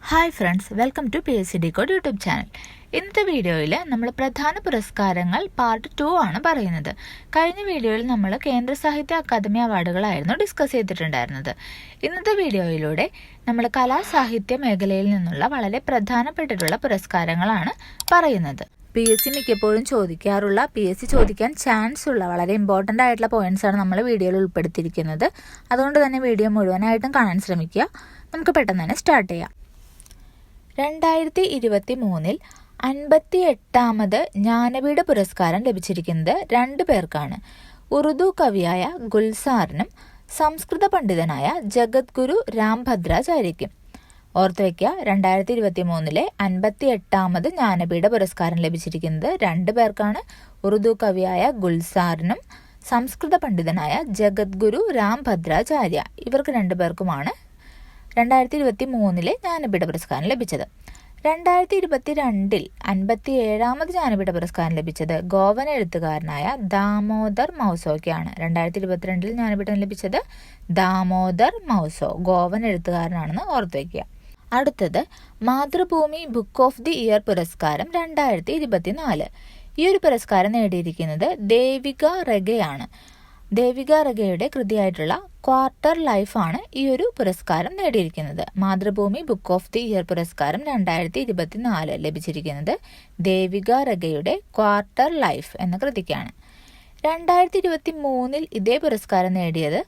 Hi friends, welcome to PSC Decode YouTube channel. ഇന്നത്തെ വീഡിയോയിൽ നമ്മൾ പ്രധാന പുരസ്കാരങ്ങൾ പാർട്ട് 2 ആണ് പറയുന്നത്. കഴിഞ്ഞ വീഡിയോയിൽ നമ്മൾ കേന്ദ്ര സാഹിത്യ അക്കാദമി അവാർഡുകളായിരുന്നു ഡിസ്കസ് ചെയ്തിട്ടുണ്ടായിരുന്നത്. ഇന്നത്തെ വീഡിയോയിലൂടെ നമ്മൾ കലാസാഹിത്യ മേഖലയിൽ നിന്നുള്ള വളരെ പ്രധാനപ്പെട്ടിട്ടുള്ള പുരസ്കാരങ്ങളാണ് പറയുന്നത്. PSC മിക്കപ്പോഴും ചോദിക്കാറുള്ള, PSC ചോദിക്കാൻ ചാൻസ് ഉള്ള വളരെ ഇമ്പോർട്ടൻ്റ് ആയിട്ടുള്ള പോയിന്റ്സ് ആണ് നമ്മൾ വീഡിയോയിൽ ഉൾപ്പെടുത്തിയിരിക്കുന്നത്. അതുകൊണ്ട് തന്നെ വീഡിയോ മുഴുവനായിട്ടും കാണാൻ ശ്രമിക്കുക. നമുക്ക് പെട്ടെന്ന് തന്നെ സ്റ്റാർട്ട് ചെയ്യാം. 2023 58ാമത് ജ്ഞാനപീഠ പുരസ്കാരം ലഭിച്ചിരിക്കുന്നത് 2 പേർക്കാണ്. ഉറുദു കവിയായ ഗുൽസാറിനും സംസ്കൃത പണ്ഡിതനായ ജഗദ്ഗുരു രാംഭദ്രാചാര്യയ്ക്കും. ഓർത്തുവയ്ക്കുക, 2023 58ാമത് ജ്ഞാനപീഠ പുരസ്കാരം ലഭിച്ചിരിക്കുന്നത് 2 പേർക്കാണ്. ഉറുദു കവിയായ ഗുൽസാറിനും സംസ്കൃത പണ്ഡിതനായ ജഗദ്ഗുരു രാംഭദ്രാചാര്യ, ഇവർക്ക് 2 പേർക്കുമാണ് 2023 ജ്ഞാനപീഠ പുരസ്കാരം ലഭിച്ചത്. 2022 57ാമത് ജ്ഞാനപീഠ പുരസ്കാരം ലഭിച്ചത് ഗോവൻ എഴുത്തുകാരനായ ദാമോദർ മൗസോയ്ക്കാണ്. 2022 ജ്ഞാനപീഠം ലഭിച്ചത് ദാമോദർ മൗസോ, ഗോവൻ എഴുത്തുകാരനാണെന്ന് ഓർത്തുവയ്ക്കുക. അടുത്തത് Mathrubhumi book of the year പുരസ്കാരം 2024. ഈ ഒരു പുരസ്കാരം നേടിയിരിക്കുന്നത് ദേവിക റെഗയാണ്. ദേവിക റെഗയുടെ കൃതിയായിട്ടുള്ള ക്വാർട്ടർ ലൈഫാണ് ഈ ഒരു പുരസ്കാരം നേടിയിരിക്കുന്നത്. Mathrubhumi book of the year പുരസ്കാരം 2024 ലഭിച്ചിരിക്കുന്നത് ദേവിക റെഗയുടെ ക്വാർട്ടർ ലൈഫ് എന്ന കൃതിക്കാണ്. 2023 ഇതേ പുരസ്കാരം നേടിയത്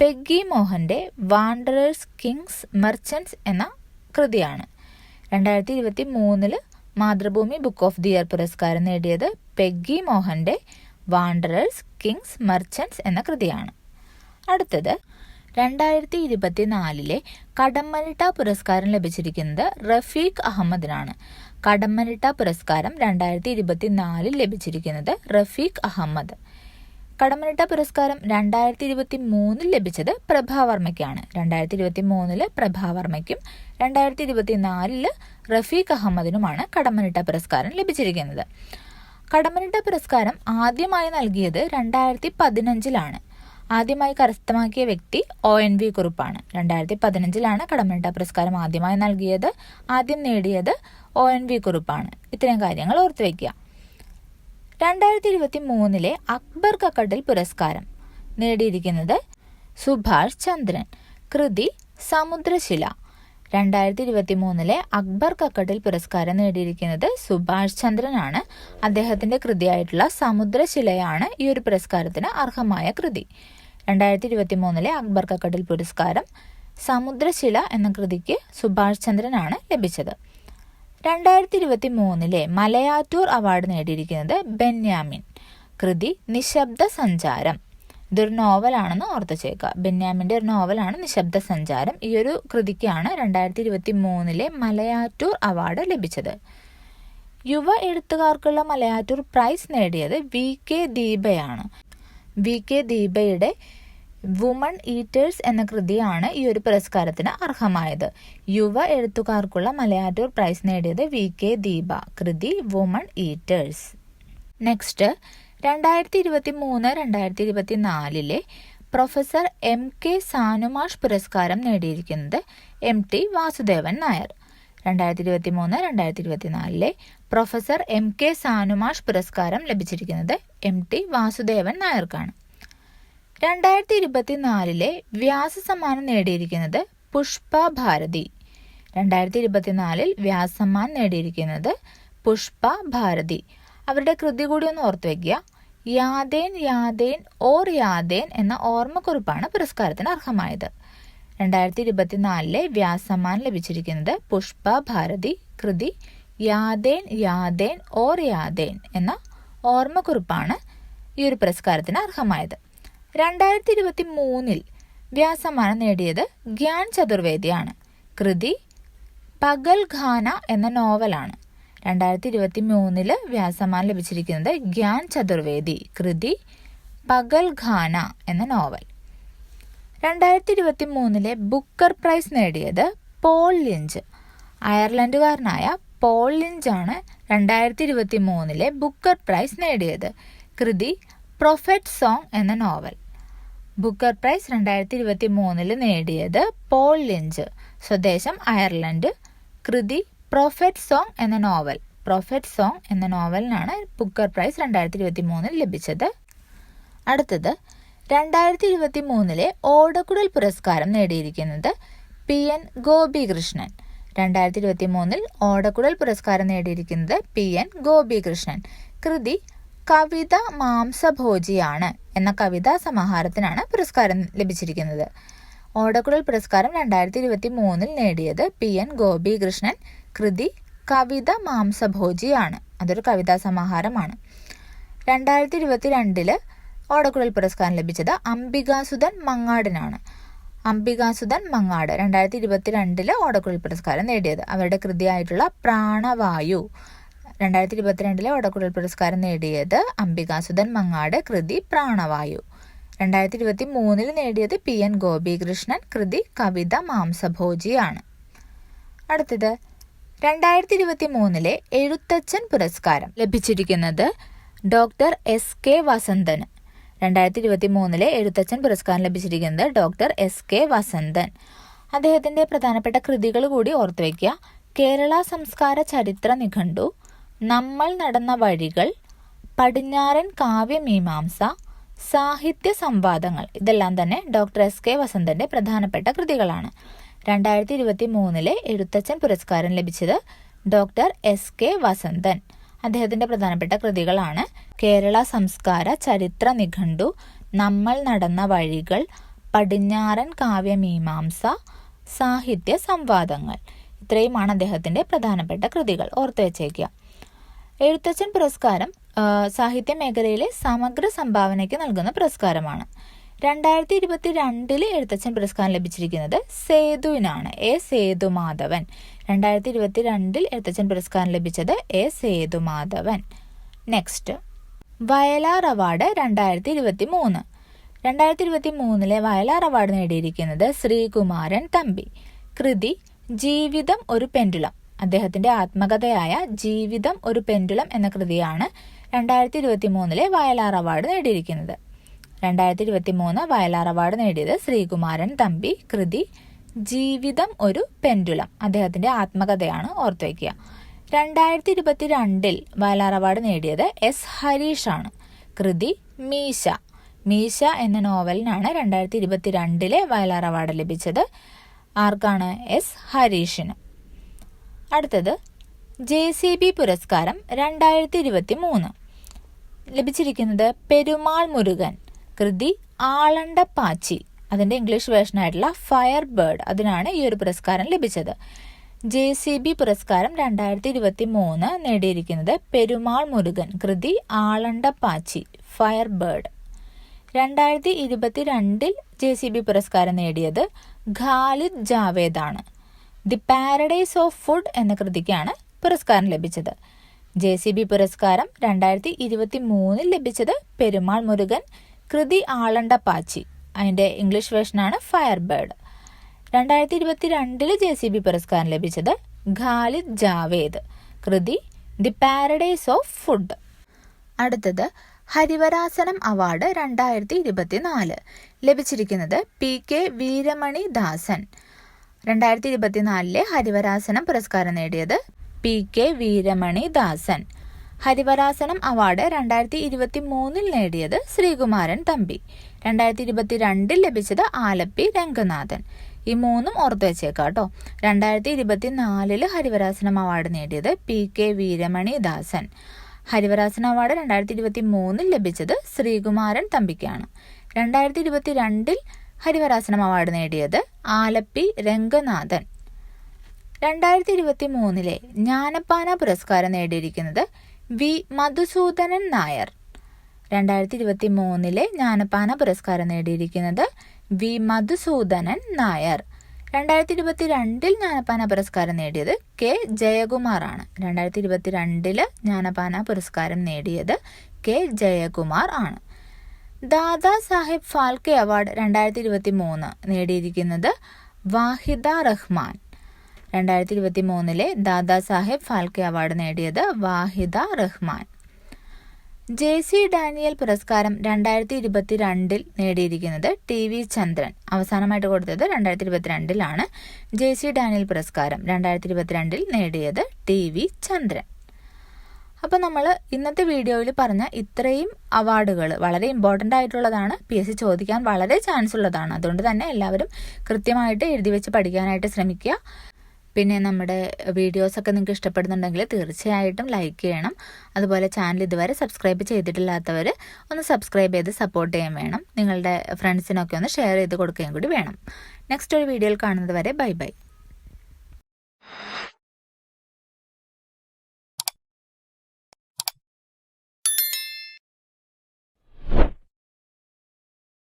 പെഗ്ഗി മോഹന്റെ വാണ്ടറേഴ്സ്, കിങ്സ്, മെർച്ചൻസ് എന്ന കൃതിയാണ്. 2023 Mathrubhumi book of the year പുരസ്കാരം നേടിയത് പെഗ്ഗി മോഹന്റെ വാണ്ടറേഴ്സ്, കിങ്സ്, മെർച്ചൻസ് എന്ന കൃതിയാണ്. അടുത്തത് 2024 കടമ്മനിട്ട പുരസ്കാരം ലഭിച്ചിരിക്കുന്നത് റഫീഖ് അഹമ്മദിനാണ്. കടമ്മനിട്ട പുരസ്കാരം 2024 ലഭിച്ചിരിക്കുന്നത് റഫീഖ് അഹമ്മദ്. കടമ്മനിട്ട പുരസ്കാരം 2023 ലഭിച്ചത് പ്രഭാവർമ്മയ്ക്കാണ്. 2023 പ്രഭാവർമ്മയ്ക്കും 2024 റഫീഖ് അഹമ്മദിനുമാണ് കടമ്മനിട്ട പുരസ്കാരം ലഭിച്ചിരിക്കുന്നത്. കടമ്മനിട്ട പുരസ്കാരം ആദ്യമായി നൽകിയത് 2015 ആദ്യമായി കരസ്ഥമാക്കിയ വ്യക്തി ONV കുറുപ്പാണ്. 2015 കടമ്മനിട്ട പുരസ്കാരം ആദ്യമായി നൽകിയത്, ആദ്യം നേടിയത് ONV കുറുപ്പാണ്. ഇത്രയും കാര്യങ്ങൾ ഓർത്തുവയ്ക്കുക. 2023 അക്ബർ കക്കട്ടിൽ പുരസ്കാരം നേടിയിരിക്കുന്നത് സുഭാഷ് ചന്ദ്രൻ. കൃതി സമുദ്രശില. 2023 അക്ബർ കക്കട്ടിൽ പുരസ്കാരം നേടിയിരിക്കുന്നത് സുഭാഷ് ചന്ദ്രനാണ്. അദ്ദേഹത്തിന്റെ കൃതിയായിട്ടുള്ള സമുദ്രശിലയാണ് ഈ ഒരു പുരസ്കാരത്തിന് അർഹമായ കൃതി. 2023 അക്ബർ കക്കട്ടിൽ പുരസ്കാരം സമുദ്രശില എന്ന കൃതിക്ക് സുഭാഷ് ചന്ദ്രനാണ് ലഭിച്ചത്. 2023 മലയാറ്റൂർ അവാർഡ് നേടിയിരിക്കുന്നത് ബെന്യാമിൻ. കൃതി നിശബ്ദ സഞ്ചാരം. ഇതൊരു നോവലാണെന്ന് ഓർത്തുവച്ചേക്കുക. ബെന്യാമിന്റെ ഒരു നോവലാണ് നിശബ്ദ സഞ്ചാരം. ഈ ഒരു കൃതിക്കാണ് 2023 മലയാറ്റൂർ അവാർഡ് ലഭിച്ചത്. യുവ എഴുത്തുകാർക്കുള്ള മലയാറ്റൂർ പ്രൈസ് നേടിയത് VK ദീപയാണ്. VK ദീപയുടെ വുമൺ ഈറ്റേഴ്സ് എന്ന കൃതിയാണ് ഈ ഒരു പുരസ്കാരത്തിന് അർഹമായത്. യുവ എഴുത്തുകാർക്കുള്ള മലയാറ്റൂർ പ്രൈസ് നേടിയത് VK ദീപ. കൃതി woman eaters. Next 2023-2024 professor MK സാനുമാഷ് പുരസ്കാരം നേടിയിരിക്കുന്നത് MT Vasudevan Nair. 2023-2024 professor MK സാനുമാഷ് പുരസ്കാരം ലഭിച്ചിരിക്കുന്നത് MT വാസുദേവൻ നായർക്കാണ്. 2024 വ്യാസ സമ്മാനം നേടിയിരിക്കുന്നത് പുഷ്പ ഭാരതി. 2024 വ്യാസ സമ്മാനം നേടിയിരിക്കുന്നത് പുഷ്പ ഭാരതി. അവരുടെ കൃതി കൂടി ഒന്ന് ഓർത്തുവയ്ക്കുക. യാദേൻ യാദേൻ ഓർ യാദേൻ എന്ന ഓർമ്മക്കുറിപ്പാണ് പുരസ്കാരത്തിന് അർഹമായത്. 2024 വ്യാസ സമ്മാനം ലഭിച്ചിരിക്കുന്നത് പുഷ്പ ഭാരതി. കൃതി യാദേൻ യാദേൻ ഓർ യാദേൻ എന്ന ഓർമ്മക്കുറിപ്പാണ് ഈ ഒരു പുരസ്കാരത്തിന് അർഹമായത്. 2023 വ്യാസ സമ്മാനം നേടിയത് ഗ്യാൻ ചതുർവേദിയാണ്. കൃതി പഗൽ ഖാന എന്ന നോവലാണ്. 2023 വ്യാസ സമ്മാനം ലഭിച്ചിരിക്കുന്നത് ഗ്യാൻ ചതുർവേദി. കൃതി പഗൽ ഖാന എന്ന നോവൽ. 2023 ബുക്കർ പ്രൈസ് നേടിയത് പോൾ ലിഞ്ച്. അയർലൻഡുകാരനായ പോൾ ലിഞ്ചാണ് 2023 ബുക്കർ പ്രൈസ് നേടിയത്. കൃതി പ്രൊഫറ്റ് സോങ് എന്ന നോവൽ. ബുക്കർ പ്രൈസ് 2023 നേടിയത് പോൾ ലിഞ്ച്. സ്വദേശം അയർലൻഡ്, കൃതി പ്രൊഫറ്റ് സോങ് എന്ന നോവൽ. പ്രൊഫറ്റ് സോങ് എന്ന നോവലിനാണ് ബുക്കർ പ്രൈസ് 2023 ലഭിച്ചത്. അടുത്തത് 2023 ഓടക്കുഴൽ പുരസ്കാരം നേടിയിരിക്കുന്നത് PN ഗോപികൃഷ്ണൻ. 2023 ഓടക്കുഴൽ പുരസ്കാരം നേടിയിരിക്കുന്നത് PN ഗോപികൃഷ്ണൻ. കൃതി കവിത മാംസഭോജിയാണ് എന്ന കവിതാ സമാഹാരത്തിനാണ് പുരസ്കാരം ലഭിച്ചിരിക്കുന്നത്. ഓടക്കുഴൽ പുരസ്കാരം 2023 നേടിയത് PN ഗോപികൃഷ്ണൻ. കൃതി കവിത മാംസഭോജിയാണ്. അതൊരു കവിതാ സമാഹാരമാണ്. 2022 ഓടക്കുഴൽ പുരസ്കാരം ലഭിച്ചത് അംബികാസുധൻ മങ്ങാടിനാണ്. അംബികാസുധൻ മങ്ങാട് 2022 ഓടക്കുഴൽ പുരസ്കാരം നേടിയത്. അവരുടെ കൃതിയായിട്ടുള്ള പ്രാണവായു 2022 ഓടക്കുഴൽ പുരസ്കാരം നേടിയത് അംബികാസുധൻ മങ്ങാട്. കൃതി പ്രാണവായു. 2023 നേടിയത് PN ഗോപികൃഷ്ണൻ. കൃതി കവിത മാംസഭോജിയാണ്. അടുത്തത് 2023 എഴുത്തച്ഛൻ പുരസ്കാരം ലഭിച്ചിരിക്കുന്നത് ഡോക്ടർ SK വസന്തന്. 2023 എഴുത്തച്ഛൻ പുരസ്കാരം ലഭിച്ചിരിക്കുന്നത് ഡോക്ടർ SK വസന്തൻ. അദ്ദേഹത്തിന്റെ പ്രധാനപ്പെട്ട കൃതികൾ കൂടി ഓർത്തു വയ്ക്കുക. കേരള സംസ്കാര ചരിത്ര നിഘണ്ടു, നമ്മൾ നടന്ന വഴികൾ, പടിഞ്ഞാറൻ കാവ്യമീമാംസ, സാഹിത്യ സംവാദങ്ങൾ. ഇതെല്ലാം തന്നെ ഡോക്ടർ SK വസന്തന്റെ പ്രധാനപ്പെട്ട കൃതികളാണ്. 2023 എഴുത്തച്ഛൻ പുരസ്കാരം ലഭിച്ചത് ഡോക്ടർ SK വസന്തൻ. അദ്ദേഹത്തിന്റെ പ്രധാനപ്പെട്ട കൃതികളാണ് കേരള സംസ്കാര ചരിത്ര നിഘണ്ടു, നമ്മൾ നടന്ന വഴികൾ, പടിഞ്ഞാറൻ കാവ്യമീമാംസ, സാഹിത്യ സംവാദങ്ങൾ. ഇത്രയുമാണ് അദ്ദേഹത്തിന്റെ പ്രധാനപ്പെട്ട കൃതികൾ. ഓർത്തു വെച്ചേക്കുക. എഴുത്തച്ഛൻ പുരസ്കാരം സാഹിത്യ മേഖലയിലെ സമഗ്ര സംഭാവനയ്ക്ക് നൽകുന്ന പുരസ്കാരമാണ്. 2022 എഴുത്തച്ഛൻ പുരസ്കാരം ലഭിച്ചിരിക്കുന്നത് സേതുവിനാണ്. സേതുമാധവൻ. 2022 എഴുത്തച്ഛൻ പുരസ്കാരം ലഭിച്ചത് Sethumadhavan. Next, Vayalar award 2023. 2023 Vayalar award നേടിയിരിക്കുന്നത് ശ്രീകുമാരൻ തമ്പി. കൃതി ജീവിതം ഒരു പെൻഡുലം. അദ്ദേഹത്തിന്റെ ആത്മകഥയായ ജീവിതം ഒരു പെൻഡുലം എന്ന കൃതിയാണ് 2023 വയലാർ അവാർഡ് നേടിയിരിക്കുന്നത്. 2023 വയലാർ അവാർഡ് നേടിയത് ശ്രീകുമാരൻ തമ്പി. കൃതി ജീവിതം ഒരു പെൻഡുലം. അദ്ദേഹത്തിന്റെ ആത്മകഥയാണ്. ഓർത്തു വയ്ക്കുക. 2022 വയലാർ അവാർഡ് നേടിയത് S ഹരീഷാണ്. കൃതി മീശ. മീശ എന്ന നോവലിനാണ് 2022 വയലാർ അവാർഡ് ലഭിച്ചത്. ആർക്കാണ്? S ഹരീഷിന്. അടുത്തത് JCB പുരസ്കാരം 2023 ലഭിച്ചിരിക്കുന്നത് പെരുമാൾ മുരുകൻ. കൃതി ആളണ്ടപ്പാച്ചി. അതിന്റെ ഇംഗ്ലീഷ് വേർഷനായിട്ടുള്ള ഫയർ ബേർഡ്. അതിനാണ് ഈ ഒരു പുരസ്കാരം ലഭിച്ചത്. JCB പുരസ്കാരം 2023 നേടിയിരിക്കുന്നത് പെരുമാൾ മുരുകൻ. കൃതി ആളണ്ടപ്പാച്ചി, ഫയർ ബേർഡ്. 2022 JCB പുരസ്കാരം നേടിയത് ഖാലിദ് ജാവേദാണ്. ദി പാരഡൈസ് ഓഫ് ഫുഡ് എന്ന കൃതിക്കാണ് പുരസ്കാരം ലഭിച്ചത്. JCB പുരസ്കാരം 2023 ലഭിച്ചത് പെരുമാൾ മുരുകൻ. കൃതി ആളണ്ടപ്പാച്ചി. അതിന്റെ ഇംഗ്ലീഷ് വേർഷനാണ് ഫയർ ബേർഡ്. 2022 JCB പുരസ്കാരം ലഭിച്ചത് ഖാലിദ് ജാവേദ്. കൃതി ദി പാരഡൈസ് ഓഫ് ഫുഡ്. അടുത്തത് ഹരിവരാസനം അവാർഡ് 2024 ലഭിച്ചിരിക്കുന്നത് PK വീരമണി ദാസൻ. 2024 ഹരിവരാസനം പുരസ്കാരം നേടിയത് PK വീരമണി ദാസൻ. ഹരിവരാസനം അവാർഡ് 2023 നേടിയത് ശ്രീകുമാരൻ തമ്പി. 2022 ലഭിച്ചത് ആലപ്പി രംഗനാഥൻ. ഈ മൂന്നും ഓർത്തു വെച്ചേക്കാട്ടോ. 2024 ഹരിവരാസനം അവാർഡ് നേടിയത് PK വീരമണി ദാസൻ. ഹരിവരാസന അവാർഡ് 2023 ലഭിച്ചത് ശ്രീകുമാരൻ തമ്പിക്കാണ്. 2022 ഹരിവരാസനം അവാർഡ് നേടിയത് ആലപ്പി രംഗനാഥൻ. 2023 ജ്ഞാനപ്പാന പുരസ്കാരം നേടിയിരിക്കുന്നത് വി മധുസൂദനൻ നായർ. 2023 ജ്ഞാനപ്പാന പുരസ്കാരം നേടിയിരിക്കുന്നത് വി മധുസൂദനൻ നായർ. 2022 ജ്ഞാനപ്പാന പുരസ്കാരം നേടിയത് K ജയകുമാറാണ്. 2022 ജ്ഞാനപ്പാന പുരസ്കാരം നേടിയത് K ജയകുമാർ ആണ്. ദാദാ സാഹിബ് ഫാൽക്കെ അവാർഡ് 2023 നേടിയിരിക്കുന്നത് വാഹിദ റഹ്മാൻ. 2023 ദാദാ സാഹിബ് ഫാൽക്കെ അവാർഡ് നേടിയത് വാഹിദ റഹ്മാൻ. JC ഡാനിയൽ പുരസ്കാരം 2022 നേടിയിരിക്കുന്നത് TV ചന്ദ്രൻ. അവസാനമായിട്ട് കൊടുത്തത് 2022 JC ഡാനിയൽ പുരസ്കാരം 2022 നേടിയത് TV ചന്ദ്രൻ. അപ്പോൾ നമ്മൾ ഇന്നത്തെ വീഡിയോയിൽ പറഞ്ഞ ഇത്രയും അവാർഡുകൾ വളരെ ഇമ്പോർട്ടൻ്റ് ആയിട്ടുള്ളതാണ്. PSC ചോദിക്കാൻ വളരെ ചാൻസ് ഉള്ളതാണ്. അതുകൊണ്ട് തന്നെ എല്ലാവരും കൃത്യമായിട്ട് എഴുതി വെച്ച് പഠിക്കാനായിട്ട് ശ്രമിക്കുക. പിന്നെ നമ്മുടെ വീഡിയോസൊക്കെ നിങ്ങൾക്ക് ഇഷ്ടപ്പെടുന്നുണ്ടെങ്കിൽ തീർച്ചയായിട്ടും ലൈക്ക് ചെയ്യണം. അതുപോലെ ചാനൽ ഇതുവരെ സബ്സ്ക്രൈബ് ചെയ്തിട്ടില്ലാത്തവർ ഒന്ന് സബ്സ്ക്രൈബ് ചെയ്ത് സപ്പോർട്ട് ചെയ്യാൻ വേണം. നിങ്ങളുടെ ഫ്രണ്ട്സിനൊക്കെ ഒന്ന് ഷെയർ ചെയ്ത് കൊടുക്കുകയും കൂടി വേണം. നെക്സ്റ്റ് ഒരു വീഡിയോയിൽ കാണുന്നത് വരെ ബൈ ബൈ.